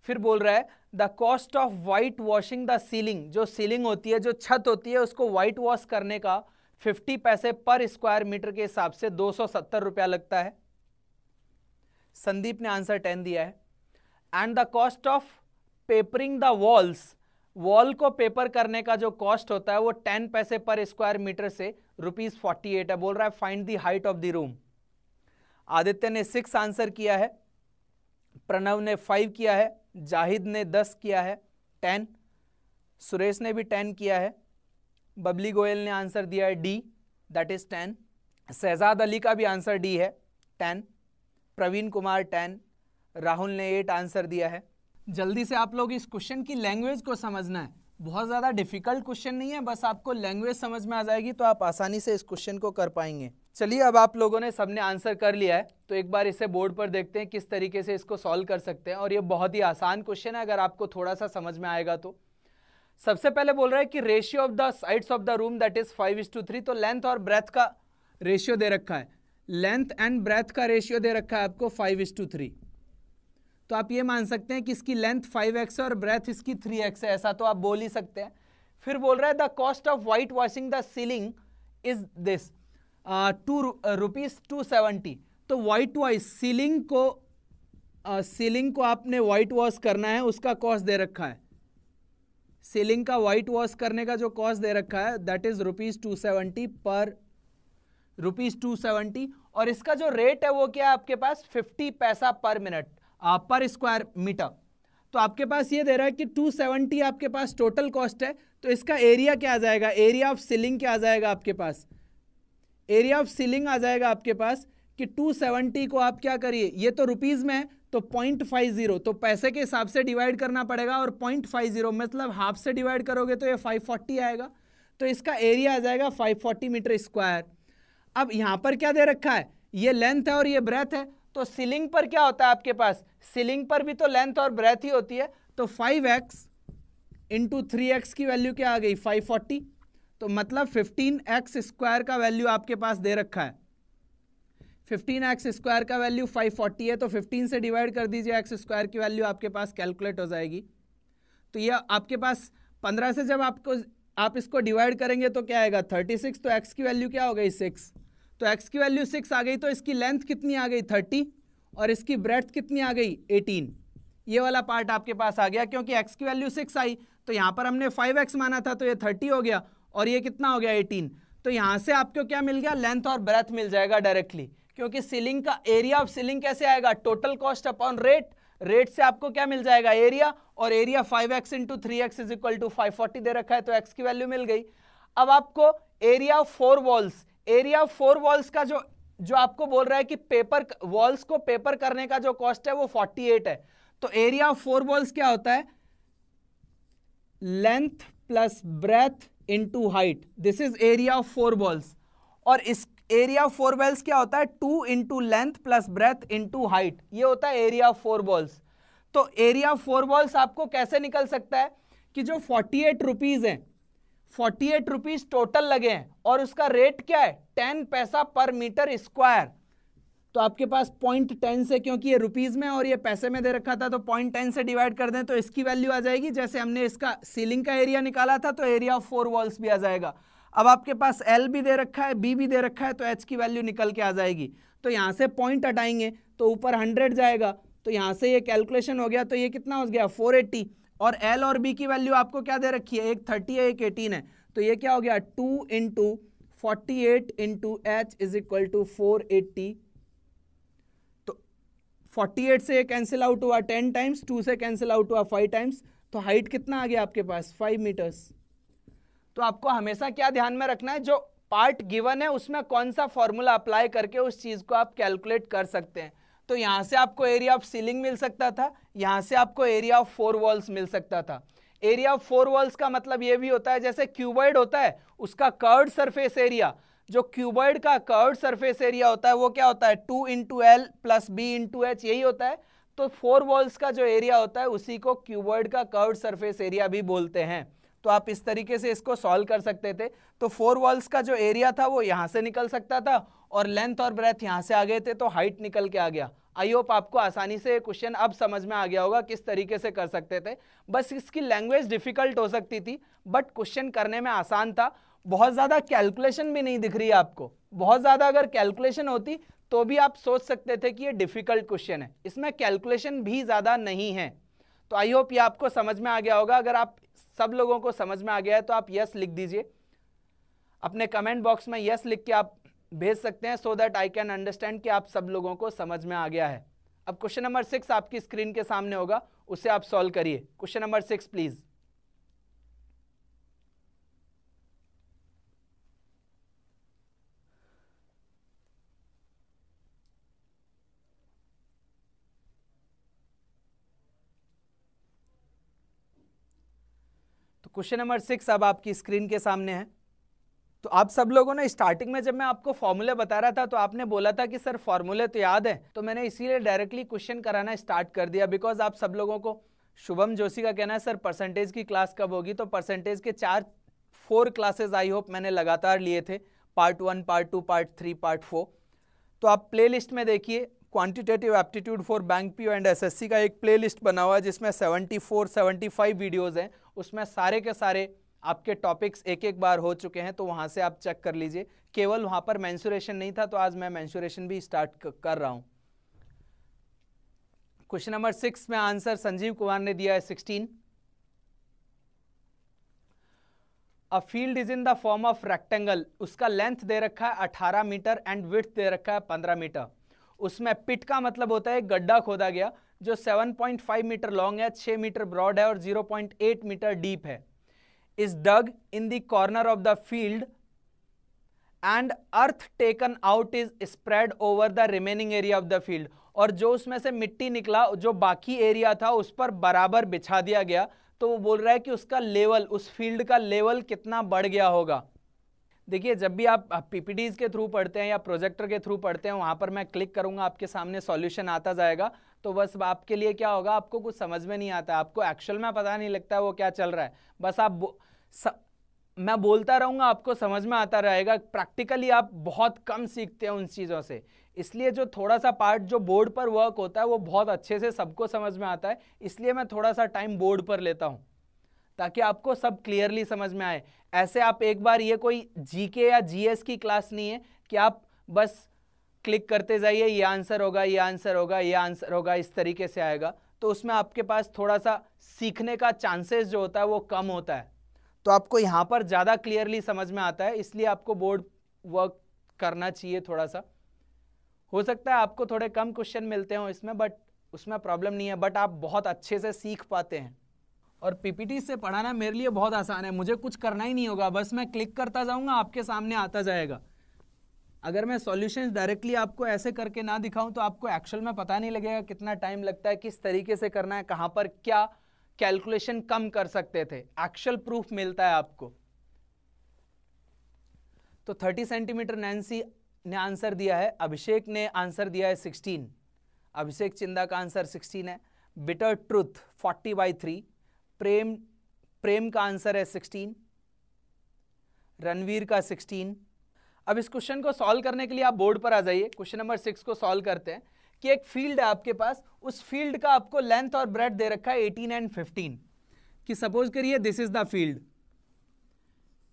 Speaker 1: फिर बोल रहा है the cost of white washing the ceiling, जो सीलिंग होती है, जो छत होती है, उसको वाइट वॉश करने का 50 पैसे पर स्क्वायर मीटर के हिसाब से 270 रुपया लगता है। संदीप ने आंसर 10 दिया है। And the cost of papering the walls, wall को पेपर करने का जो कॉस्ट होता है वो 10 पैसे पर स्क्वायर मीटर से ₹48 है। बोल रहा है find the height of the room. Aditya ने 6 आंसर किया है, प्रणव ने 5 किया है, जाहिद ने 10 किया है, 10, सुरेश ने भी 10 किया है, बबली गोयल ने आंसर दिया है D, that is 10, Shahzad Ali का भी आंसर डी है 10, प्रवीण कुमार 10, राहुल ने 8 आंसर दिया है। जल्दी से आप लोग इस क्वेश्चन की लैंग्वेज को समझना है, बहुत ज़्यादा डिफिकल्ट क्वेश्चन नहीं है, बस आपको लैंग्वेज समझ में आ जाएगी तो आप आसानी से इस क्वेश्चन को कर पाएंगे। चलिए अब आप लोगों ने सबने आंसर कर लिया है तो एक बार इसे बोर्ड पर देखते हैं किस तरीके से इसको सॉल्व कर सकते हैं। और ये बहुत ही आसान क्वेश्चन है अगर आपको थोड़ा सा समझ में आएगा तो। सबसे पहले बोल रहा है कि ratio of the sides of the room that is 5:3, तो लेंथ और ब्रेथ का रेशियो दे रखा है, लेंथ एंड ब्रेथ का रेशियो दे रखा है आपको 5:3। तो आप ये मान सकते हैं कि इसकी लेंथ 5x है और ब्रेथ इसकी 3x है, ऐसा तो आप बोल ही सकते हैं। फिर बोल रहा है the cost of white washing the ceiling is this ₹270। तो वाइट वॉश सीलिंग को आपने वाइट वॉश करना है, उसका कॉस्ट दे रखा है, सीलिंग का वाइट वॉश करने का जो कॉस्ट दे रखा है दैट इज ₹270 पर ₹270। और इसका जो रेट है वो क्या है आपके पास 50 पैसा पर मिनट पर स्क्वायर मीटर। तो आपके पास ये दे रहा है कि 270 आपके पास टोटल कॉस्ट है, तो इसका एरिया क्या आ जाएगा, एरिया ऑफ सीलिंग क्या आ जाएगा आपके पास, एरिया ऑफ सीलिंग आ जाएगा आपके पास कि 270 को आप क्या करिए, ये तो रुपीज में है तो 0.50, तो पैसे के हिसाब से डिवाइड करना पड़ेगा और 0.50 मतलब हाफ से डिवाइड करोगे तो ये 540 आएगा, तो इसका एरिया आ जाएगा 540 मीटर स्क्वायर। अब यहां पर क्या दे रखा है, ये लेंथ है और ये ब्रेथ है, तो सीलिंग पर क्या होता है आपके पास, सीलिंग पर भी तो लेंथ और ब्रेथ ही होती है, तो 5x इंटू 3x की वैल्यू क्या आ गई 540, तो मतलब 15x स्क्वायर का वैल्यू आपके पास दे रखा है, 15x स्क्वायर का वैल्यू 540 है, तो 15 से डिवाइड कर दीजिए, x स्क्वायर की वैल्यू आपके पास कैलकुलेट हो जाएगी। तो ये आपके पास 15 से जब आप इसको डिवाइड करेंगे तो क्या आएगा 36, तो x की वैल्यू क्या हो गई 6, तो x की वैल्यू 6 आ गई, तो इसकी लेंथ कितनी आ गई 30 और इसकी ब्रेड्थ कितनी आ गई 18। ये वाला पार्ट आपके पास आ गया, क्योंकि x की वैल्यू 6 आई तो यहाँ पर हमने 5x माना था तो ये 30 हो गया और ये कितना हो गया 18। तो यहाँ से आपको क्या मिल गया, लेंथ और ब्रेथ मिल जाएगा डायरेक्टली, क्योंकि सीलिंग का एरिया ऑफ सीलिंग कैसे आएगा, total cost upon rate, rate से आपको क्या मिल जाएगा एरिया, और area 5x into 3x is equal to 540 दे रखा है, तो x की वैल्यू मिल गई। अब आपको area of 4 walls, area of 4 walls का जो आपको बोल रहा है कि पेपर वॉल्स को पेपर करने का जो कॉस्ट है वो 48 है, तो एरिया ऑफ 4 वॉल्स क्या होता है, length plus breadth into height, this is area of 4 walls. और इस एरिया ऑफ 4 वॉल्स क्या होता है 2 into length plus breadth into height, ये होता है एरिया ऑफ 4 वॉल्स। तो एरिया ऑफ 4 वॉल्स आपको कैसे निकल सकता है कि जो 48 रुपीज है, 48 रुपीज टोटल लगे हैं और उसका रेट क्या है 10 पैसा पर मीटर स्क्वायर, तो आपके पास 0.10 से, क्योंकि ये रुपीज में और ये पैसे में दे रखा था तो 0.10 से डिवाइड कर दें तो इसकी वैल्यू आ जाएगी, जैसे हमने इसका सीलिंग का एरिया निकाला था तो एरिया ऑफ 4 वॉल्स भी आ जाएगा। अब आपके पास L भी दे रखा है, B भी दे रखा है, तो H की वैल्यू निकल के आ जाएगी, तो यहाँ से पॉइंट हटाएंगे तो ऊपर 100 जाएगा, तो यहाँ से ये कैलकुलेशन हो गया, तो ये कितना हो गया 480, और L और B की वैल्यू आपको क्या दे रखी है, एक 30 है एक 18 है, तो ये क्या हो गया 2 into 48 into H is equal to 480, तो 48 से कैंसिल आउट हुआ 10 टाइम्स, 2 से कैंसिल आउट हुआ 5 टाइम्स, तो हाइट कितना आ गया आपके पास 5 मीटर्स। तो आपको हमेशा क्या ध्यान में रखना है, जो पार्ट गिवन है उसमें कौन सा फॉर्मूला अप्लाई करके उस चीज को आप कैलकुलेट कर सकते हैं। तो यहां से आपको एरिया ऑफ सीलिंग मिल सकता था, यहां से आपको एरिया ऑफ 4 वॉल्स मिल सकता था। एरिया ऑफ 4 वॉल्स का मतलब ये भी होता है जैसे क्यूबॉइड होता है उसका कर्व्ड सरफेस एरिया, जो क्यूबॉइड का कर्व्ड सरफेस एरिया होता है वो क्या होता है 2 into L plus B into H, यही होता है। तो 4 वॉल्स का जो एरिया होता है उसी को क्यूबॉइड का कर्व्ड सरफेस एरिया भी बोलते हैं। तो आप इस तरीके से इसको सॉल्व कर सकते थे। तो 4 वॉल्स का जो एरिया था वो यहां से निकल सकता था और लेंथ और ब्रेथ यहां से आ गए थे, तो हाइट निकल के आ गया। आई होप आपको आसानी से क्वेश्चन अब समझ में आ गया होगा किस तरीके से कर सकते थे। बस इसकी लैंग्वेज डिफिकल्ट हो सकती थी, बट क्वेश्चन करने में आसान था। बहुत ज्यादा कैलकुलेशन भी नहीं दिख रही है आपको। बहुत ज्यादा अगर कैलकुलेशन होती तो भी आप सोच सकते थे कि ये डिफिकल्ट क्वेश्चन है। इसमें कैलकुलेशन भी ज्यादा नहीं है। तो आई होप ये आपको समझ में आ गया होगा। अगर आप सब लोगों को समझ में आ गया है तो आप यस लिख दीजिए, अपने कमेंट बॉक्स में यस लिख के आप भेज सकते हैं, so that I can understand कि आप सब लोगों को समझ में आ गया है। अब क्वेश्चन नंबर 6 आपकी स्क्रीन के सामने होगा, उसे आप सॉल्व करिए। Question number 6 please. तो क्वेश्चन नंबर 6 अब आपकी स्क्रीन के सामने है। तो आप सब लोगों ने स्टार्टिंग में जब मैं आपको फॉर्मूले बता रहा था तो आपने बोला था कि सर फॉर्मूले तो याद है, तो मैंने इसीलिए डायरेक्टली क्वेश्चन कराना स्टार्ट कर दिया। बिकॉज आप सब लोगों को, शुभम जोशी का कहना है सर परसेंटेज की क्लास कब होगी, तो परसेंटेज के 4 क्लासेस आई होप मैंने लगातार लिए थे, पार्ट 1, पार्ट 2, पार्ट 3, पार्ट 4। तो आप प्ले लिस्ट में देखिए, quantitative aptitude for bank PO and SSC का एक प्ले लिस्ट बना हुआ है जिसमें 74-75 वीडियोज़ हैं। उसमें सारे के सारे आपके टॉपिक्स एक एक बार हो चुके हैं, तो वहां से आप चेक कर लीजिए। केवल वहां पर मेंसुरेशन नहीं था, तो आज मैं मेंसुरेशन भी स्टार्ट कर रहा हूं। क्वेश्चन नंबर 6 में आंसर संजीव कुमार ने दिया है 16। A field is in the form of rectangle, उसका लेंथ दे रखा है 18 मीटर एंड विड्थ दे रखा है 15 मीटर। उसमें पिट का मतलब होता है गड्ढा खोदा गया जो 7.5 मीटर लॉन्ग है, 6 मीटर ब्रॉड है और 0.8 मीटर डीप है। is dug in the corner of the field and earth taken out is spread over the remaining area of the field। और जो उसमें से मिट्टी निकला जो बाकी एरिया था उस पर बराबर बिछा दिया गया। तो वो बोल रहा है कि उसका लेवल, उस फील्ड का लेवल कितना बढ़ गया होगा। देखिए जब भी आप पीपीटीज के थ्रू पढ़ते हैं या प्रोजेक्टर के थ्रू पढ़ते हैं, वहां पर मैं क्लिक करूंगा, आपके सामने सॉल्यूशन आता जाएगा। तो बस आपके लिए क्या होगा, आपको कुछ समझ में नहीं आता, आपको एक्चुअल में पता नहीं लगता है वो क्या चल रहा है। बस आप मैं बोलता रहूंगा, आपको समझ में आता रहेगा। प्रैक्टिकली आप बहुत कम सीखते हैं उन चीज़ों से, इसलिए जो थोड़ा सा पार्ट जो बोर्ड पर वर्क होता है वो बहुत अच्छे से सबको समझ में आता है। इसलिए मैं थोड़ा सा टाइम बोर्ड पर लेता हूं ताकि आपको सब क्लियरली समझ में आए। ऐसे आप एक बार, ये कोई जीके या जीएस की क्लास नहीं है कि आप बस क्लिक करते जाइए, ये आंसर होगा, ये आंसर होगा, ये आंसर होगा, इस तरीके से आएगा। तो उसमें आपके पास थोड़ा सा सीखने का चांसेस जो होता है वो कम होता है। तो आपको यहाँ पर ज़्यादा क्लियरली समझ में आता है, इसलिए आपको बोर्ड वर्क करना चाहिए थोड़ा सा। हो सकता है आपको थोड़े कम क्वेश्चन मिलते हो इसमें, बट उसमें प्रॉब्लम नहीं है, बट आप बहुत अच्छे से सीख पाते हैं। और पीपीटी से पढ़ाना मेरे लिए बहुत आसान है, मुझे कुछ करना ही नहीं होगा, बस मैं क्लिक करता जाऊंगा, आपके सामने आता जाएगा। अगर मैं सॉल्यूशंस डायरेक्टली आपको ऐसे करके ना दिखाऊं तो आपको एक्चुअल में पता नहीं लगेगा कितना टाइम लगता है, किस तरीके से करना है, कहां पर क्या कैलकुलेशन कम कर सकते थे। एक्चुअल प्रूफ मिलता है आपको। तो 30 सेंटीमीटर नैन्सी ने आंसर दिया है, अभिषेक ने आंसर दिया है 16, अभिषेक चिंदा का आंसर 16 है। बिटर ट्रुथ 40/3, प्रेम का आंसर है 16, रणवीर का 16। अब इस क्वेश्चन को सॉल्व करने के लिए आप बोर्ड पर आ जाइए। क्वेश्चन नंबर 6 को सॉल्व करते हैं कि एक फील्ड है आपके पास, उस फील्ड का आपको लेंथ और ब्रेड्थ दे रखा है 18 एंड 15 कि सपोज करिए दिस इज द फील्ड।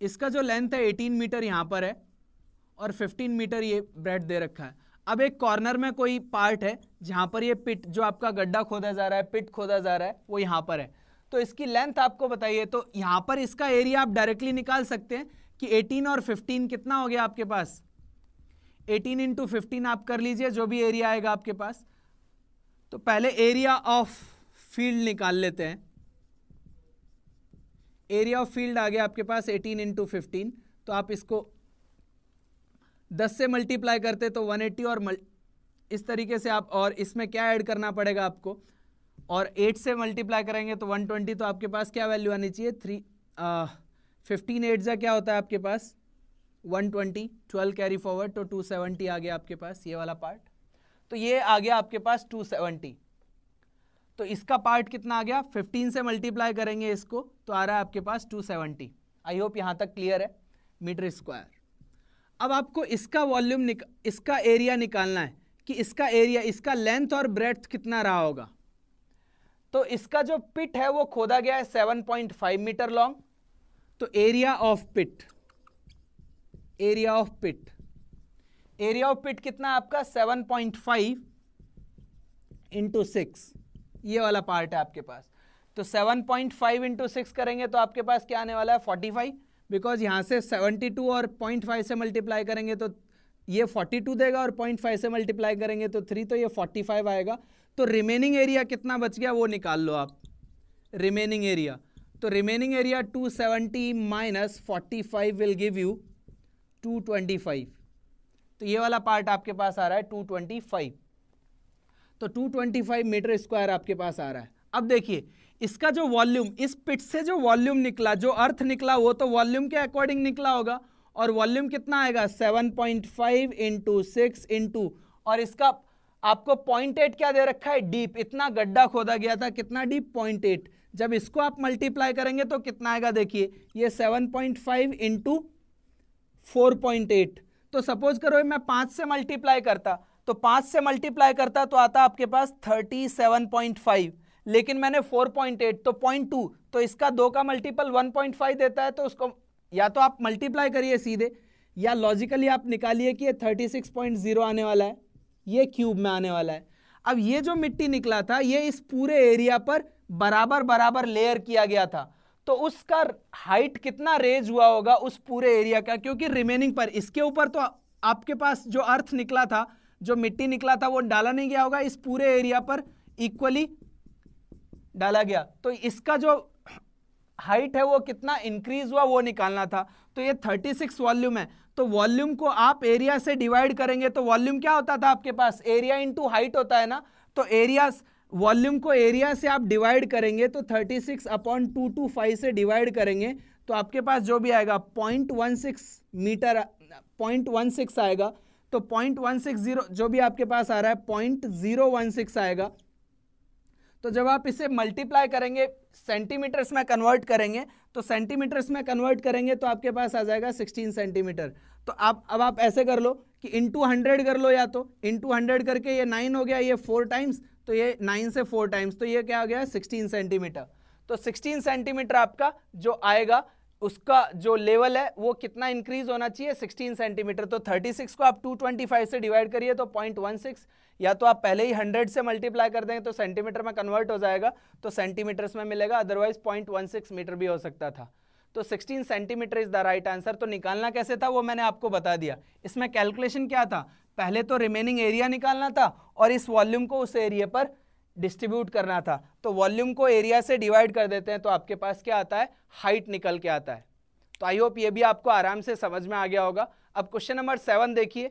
Speaker 1: इसका जो लेंथ है 18 मीटर यहां पर है और 15 मीटर ये ब्रेड्थ दे रखा है। अब एक कॉर्नर में कोई पार्ट है जहां पर ये पिट, जो आपका गड्ढा खोदा जा रहा है, पिट खोदा जा रहा है, वो यहां पर है। तो इसकी लेंथ आपको बताइए। तो यहां पर इसका एरिया आप डायरेक्टली निकाल सकते हैं कि 18 और 15 कितना हो गया आपके पास। 18 इंटू 15 आप कर लीजिए, जो भी एरिया आएगा आपके पास। तो पहले एरिया ऑफ फील्ड निकाल लेते हैं। एरिया ऑफ फील्ड आ गया आपके पास 18 इंटू 15। तो आप इसको 10 से मल्टीप्लाई करते तो 180 और इस तरीके से आप, और इसमें क्या ऐड करना पड़ेगा आपको, और 8 से मल्टीप्लाई करेंगे तो 120। तो आपके पास क्या वैल्यू आनी चाहिए, 15 8 जा क्या होता है आपके पास 120, 12 कैरी फॉरवर्ड तो 270 आ गया आपके पास ये वाला पार्ट। तो ये आ गया आपके पास 270। तो इसका पार्ट कितना आ गया, 15 से मल्टीप्लाई करेंगे इसको तो आ रहा है आपके पास 270। आई होप यहां तक क्लियर है, मीटर स्क्वायर। अब आपको इसका वॉल्यूम इसका एरिया निकालना है कि इसका एरिया, इसका लेंथ और ब्रेड्थ कितना रहा होगा। तो इसका जो पिट है वो खोदा गया है 7.5 मीटर लॉन्ग। तो area of pit, area of pit, area of pit कितना है आपका 7.5 इंटू 6, ये वाला पार्ट है आपके पास। तो 7.5 इंटू 6 करेंगे तो आपके पास क्या आने वाला है 45, बिकॉज यहां से 72 और 0.5 से मल्टीप्लाई करेंगे तो ये 42 देगा और 0.5 से मल्टीप्लाई करेंगे तो 3, तो ये 45 आएगा। तो रिमेनिंग एरिया कितना बच गया वो निकाल लो आप, रिमेनिंग एरिया। तो remaining area 270 minus 45 will give you 225। तो ये वाला पार्ट आपके पास आ रहा है 225। तो 225 मीटर स्क्वायर आपके पास आ रहा है। अब देखिए इसका जो वॉल्यूम, इस पिट से जो वॉल्यूम निकला, जो अर्थ निकला, वो तो वॉल्यूम के अकॉर्डिंग निकला होगा। और वॉल्यूम कितना आएगा 7.5 इंटू 6 इंटू, और इसका आपको 0.8 क्या दे रखा है डीप, इतना गड्ढा खोदा गया था, कितना डीप 0.8। जब इसको आप मल्टीप्लाई करेंगे तो कितना आएगा देखिए, ये 7.5 इंटू 4.8। तो सपोज करो मैं 5 से मल्टीप्लाई करता, तो 5 से मल्टीप्लाई करता तो आता आपके पास 37.5, लेकिन मैंने 4.8 तो 0.2, तो इसका 2 का मल्टीपल 1.5 देता है। तो उसको या तो आप मल्टीप्लाई करिए सीधे, या लॉजिकली आप निकालिए कि ये 36.0 आने वाला है, ये क्यूब में आने वाला है। अब ये जो मिट्टी निकला था ये इस पूरे एरिया पर बराबर बराबर लेयर किया गया था, तो उसका हाइट कितना रेज हुआ होगा उस पूरे एरिया का, क्योंकि रिमेनिंग पर, इसके ऊपर तो आपके पास जो अर्थ निकला था, जो मिट्टी निकला था वो डाला नहीं गया होगा, इस पूरे एरिया पर इक्वली डाला गया। तो इसका जो हाइट है वो कितना इंक्रीज हुआ वो निकालना था। तो ये 36 वॉल्यूम है, तो वॉल्यूम को आप एरिया से डिवाइड करेंगे तो वॉल्यूम क्या होता था आपके पास, एरिया इंटू हाइट होता है ना। तो एरिया, वॉल्यूम को एरिया से आप डिवाइड करेंगे तो 36/225 से डिवाइड करेंगे तो आपके पास जो भी आएगा 0.16 मीटर, 0.16 आएगा। तो 0.160 जो भी आपके पास आ रहा है 0.016 आएगा। तो जब आप इसे मल्टीप्लाई करेंगे सेंटीमीटर्स में कन्वर्ट करेंगे, तो सेंटीमीटर्स में कन्वर्ट करेंगे तो आपके पास आ जाएगा 16 सेंटीमीटर। तो अब आप ऐसे कर लो कि इंटू 100 कर लो, या तो इंटू 100 करके ये 9 हो गया, ये 4 टाइम्स, तो ये 9 से 4 टाइम्स, तो ये क्या हो गया 16 सेंटीमीटर। तो 16 सेंटीमीटर आपका जो आएगा उसका जो लेवल है वो कितना इंक्रीज होना चाहिए 16 सेंटीमीटर। तो 36 को आप 225 से डिवाइड करिए तो 0.16, या तो आप पहले ही 100 से मल्टीप्लाई कर देंगे तो सेंटीमीटर में कन्वर्ट हो जाएगा, तो सेंटीमीटर्स में मिलेगा, अदरवाइज 0.16 मीटर भी हो सकता था। तो 16 centimetre is the right answer. तो निकालना कैसे था वो मैंने आपको बता दिया। इसमें कैलकुलेशन क्या था, पहले तो रिमेनिंग एरिया निकालना था और इस वॉल्यूम को उस एरिया पर डिस्ट्रीब्यूट करना था। तो वॉल्यूम को एरिया से डिवाइड कर देते हैं तो आपके पास क्या आता है, हाइट निकल के आता है। तो आई होप ये भी आपको आराम से समझ में आ गया होगा। अब क्वेश्चन नंबर 7 देखिए।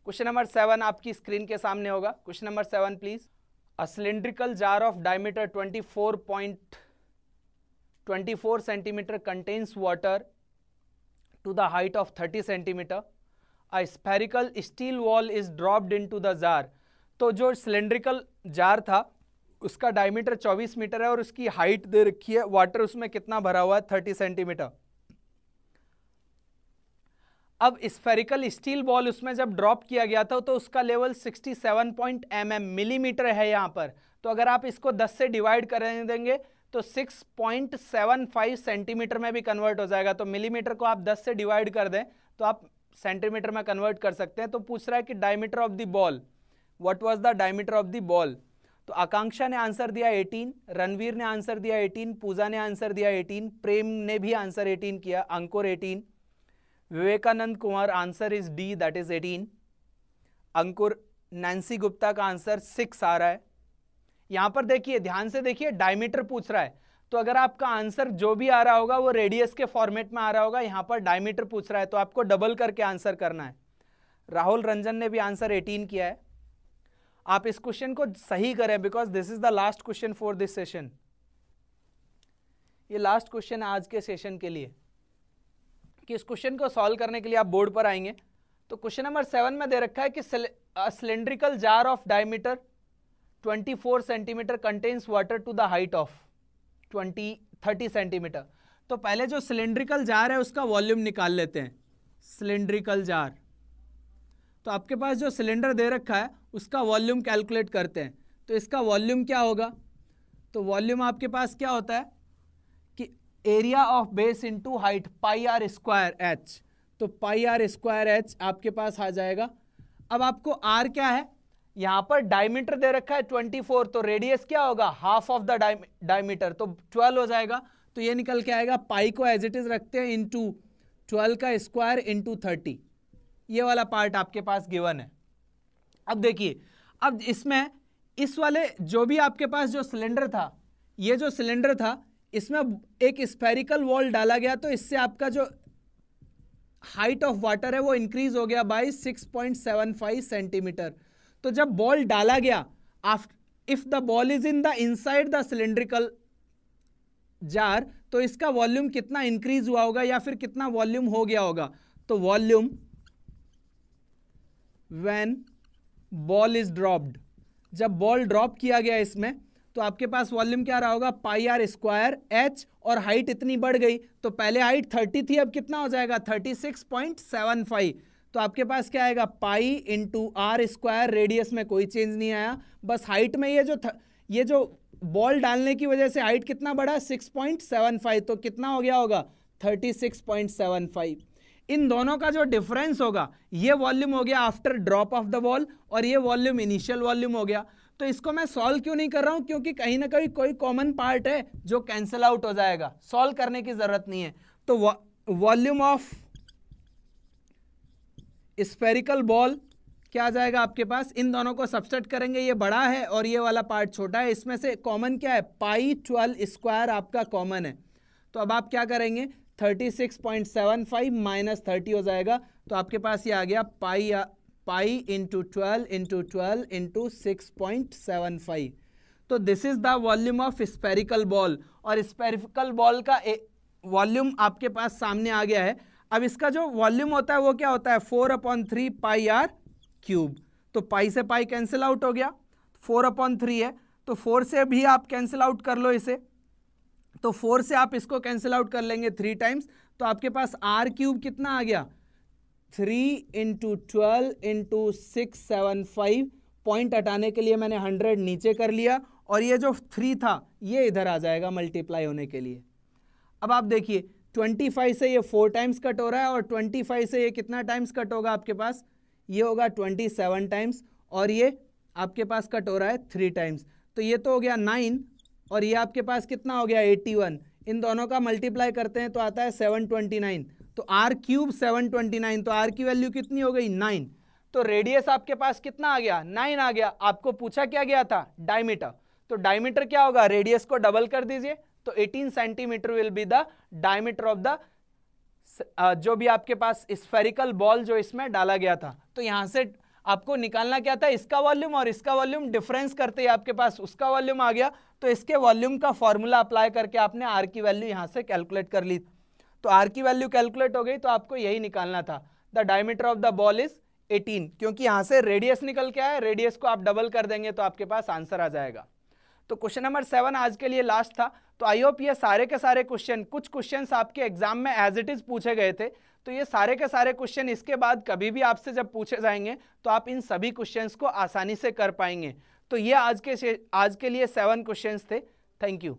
Speaker 1: क्वेश्चन नंबर 7 आपकी स्क्रीन के सामने होगा। Question number 7 please. A cylindrical jar of diameter 24 centimetre contains water to the height of 30 centimetre. A spherical steel wall is dropped into the jar. तो जो सिलेंड्रिकल जार था उसका डायमीटर 24 मीटर है और उसकी हाइट दे रखी है, वाटर उसमें कितना भरा हुआ है 30 सेंटीमीटर। अब स्फेरिकल स्टील बॉल उसमें जब ड्रॉप किया गया था तो उसका लेवल 67 मिलीमीटर है यहाँ पर। तो अगर आप इसको 10 से डिवाइड कर देंगे तो 6.75 सेंटीमीटर में भी कन्वर्ट हो जाएगा। तो मिलीमीटर को आप 10 से डिवाइड कर दें तो आप सेंटीमीटर में कन्वर्ट कर सकते हैं। तो पूछ रहा है कि diameter of the ball, what was the diameter of the ball. तो आकांक्षा ने आंसर दिया 18, रणवीर ने आंसर दिया 18, पूजा ने आंसर दिया 18, प्रेम ने भी आंसर 18 किया, Ankur 18, Vivekanand Kumar answer is D that is 18, Ankur, Nancy Gupta का आंसर 6 आ रहा है। यहां पर देखिए, ध्यान से देखिए, डायमीटर पूछ रहा है तो अगर आपका आंसर जो भी आ रहा होगा वो रेडियस के फॉर्मेट में आ रहा होगा, यहां पर डायमीटर पूछ रहा है तो आपको डबल करके आंसर करना है। राहुल रंजन ने भी आंसर 18 किया है। आप इस क्वेश्चन को सही करें because this is the last question for this session. ये लास्ट क्वेश्चन है आज के सेशन के लिए कि इस क्वेश्चन को सॉल्व करने के लिए आप बोर्ड पर आएंगे। तो क्वेश्चन नंबर 7 में दे रखा है कि cylindrical jar of diameter 24 centimetre contains water to the height of 30 centimetre. तो पहले जो सिलिंड्रिकल जार है उसका वॉल्यूम निकाल लेते हैं। सिलिंड्रिकल जार तो आपके पास जो सिलेंडर दे रखा है उसका वॉल्यूम कैलकुलेट करते हैं। तो इसका वॉल्यूम क्या होगा, तो वॉल्यूम आपके पास क्या होता है कि area of base into height pi are square H. तो पाई आर स्क्वायर एच आपके पास आ जाएगा। अब आपको आर क्या है, यहां पर डायमीटर दे रखा है 24, तो रेडियस क्या होगा, हाफ ऑफ द डायमीटर, तो 12 हो जाएगा। तो ये निकल के आएगा, पाई को एज इट इज रखते हैं इंटू 12 का स्क्वायर इंटू 30। ये वाला पार्ट आपके पास गिवन है। अब देखिए, अब इसमें इस वाले जो भी आपके पास जो सिलेंडर था, ये जो सिलेंडर था इसमें एक स्फेरिकल वॉल डाला गया, तो इससे आपका जो हाइट ऑफ वाटर है वो इंक्रीज हो गया बाय 6.75 सेंटीमीटर। तो जब बॉल डाला गया, if the ball is in the inside the cylindrical jar, तो इसका वॉल्यूम कितना इंक्रीज हुआ होगा या फिर कितना वॉल्यूम हो गया होगा। तो volume when ball is dropped, जब बॉल ड्रॉप किया गया इसमें, तो आपके पास वॉल्यूम क्या रहा होगा, पाई आर स्क्वायर एच, और हाइट इतनी बढ़ गई, तो पहले हाइट 30 थी, अब कितना हो जाएगा 36.75। तो आपके पास क्या आएगा, pi into R square, radius में कोई चेंज नहीं आया, बस हाइट में ये जो बॉल डालने की वजह से हाइट कितना बढ़ा, 6.75, तो कितना हो गया होगा 36.75। इन दोनों का जो डिफरेंस होगा, ये वॉल्यूम हो गया after drop of the ball, और ये वॉल्यूम इनिशियल वॉल्यूम हो गया। तो इसको मैं सॉल्व क्यों नहीं कर रहा हूं, क्योंकि कहीं ना कहीं कोई कॉमन पार्ट है जो कैंसिल आउट हो जाएगा, सॉल्व करने की जरूरत नहीं है। तो वॉल्यूम ऑफ स्फेरिकल बॉल क्या आ जाएगा आपके पास, इन दोनों को सब्सट्रैक्ट करेंगे, ये बड़ा है और ये वाला पार्ट छोटा है, इसमें से कॉमन क्या है, पाई 12 स्क्वायर आपका कॉमन है। तो अब आप क्या करेंगे, 36.75 माइनस 30 हो जाएगा, तो आपके पास ये आ गया पाई इंटू 12 इंटू 12 इंटू 6.75। तो this is the volume of spherical ball, और स्फेरिकल बॉल का वॉल्यूम आपके पास सामने आ गया है। अब इसका जो वॉल्यूम होता है वो क्या होता है, 4/3 पाई आर क्यूब। तो पाई से पाई कैंसिल आउट हो गया, 4/3 है, तो 4 से भी आप कैंसिल आउट कर लो इसे, तो 4 से आप इसको कैंसिल आउट कर लेंगे 3 टाइम्स, तो आपके पास आर क्यूब कितना आ गया, 3 इंटू 12 इंटू 675। पॉइंट हटाने के लिए मैंने 100 नीचे कर लिया, और ये जो 3 था ये इधर आ जाएगा मल्टीप्लाई होने के लिए। अब आप देखिए 25 से ये 4 टाइम्स कट हो रहा है, और 25 से ये कितना टाइम्स कट होगा आपके पास, ये होगा 27 टाइम्स, और ये आपके पास कट हो रहा है 3 टाइम्स, तो ये तो हो गया 9, और ये आपके पास कितना हो गया 81। इन दोनों का मल्टीप्लाई करते हैं तो आता है 729, तो आर क्यूब 729, तो आर की वैल्यू कितनी हो गई 9। तो रेडियस आपके पास कितना आ गया, 9 आ गया। आपको पूछा क्या गया था, डायमीटर, तो डायमीटर क्या होगा, रेडियस को डबल कर दीजिए, तो 18 centimetre will be the diameter of the जो भी आपके पास स्फेरिकल बॉल जो इसमें डाला गया था। तो यहां से आपको निकालना क्या था, इसका वॉल्यूम और इसका वॉल्यूम, डिफरेंस करते ही आपके पास उसका वॉल्यूम आ गया, तो इसके वॉल्यूम का फॉर्मूला अप्लाई करके आपने आर की वैल्यू यहां से कैलकुलेट कर ली। तो आर की वैल्यू कैलकुलेट हो गई, तो आपको यही निकालना था, the diameter of the ball is 18, क्योंकि यहां से रेडियस निकल के आया, रेडियस को आप डबल कर देंगे तो आपके पास आंसर आ जाएगा। तो क्वेश्चन नंबर 7 आज के लिए लास्ट था। तो आई होप ये सारे के सारे क्वेश्चन, कुछ क्वेश्चंस आपके एग्जाम में एज इट इज पूछे गए थे, तो ये सारे के सारे क्वेश्चन इसके बाद कभी भी आपसे जब पूछे जाएंगे तो आप इन सभी क्वेश्चंस को आसानी से कर पाएंगे। तो ये आज के लिए 7 क्वेश्चंस थे। Thank you.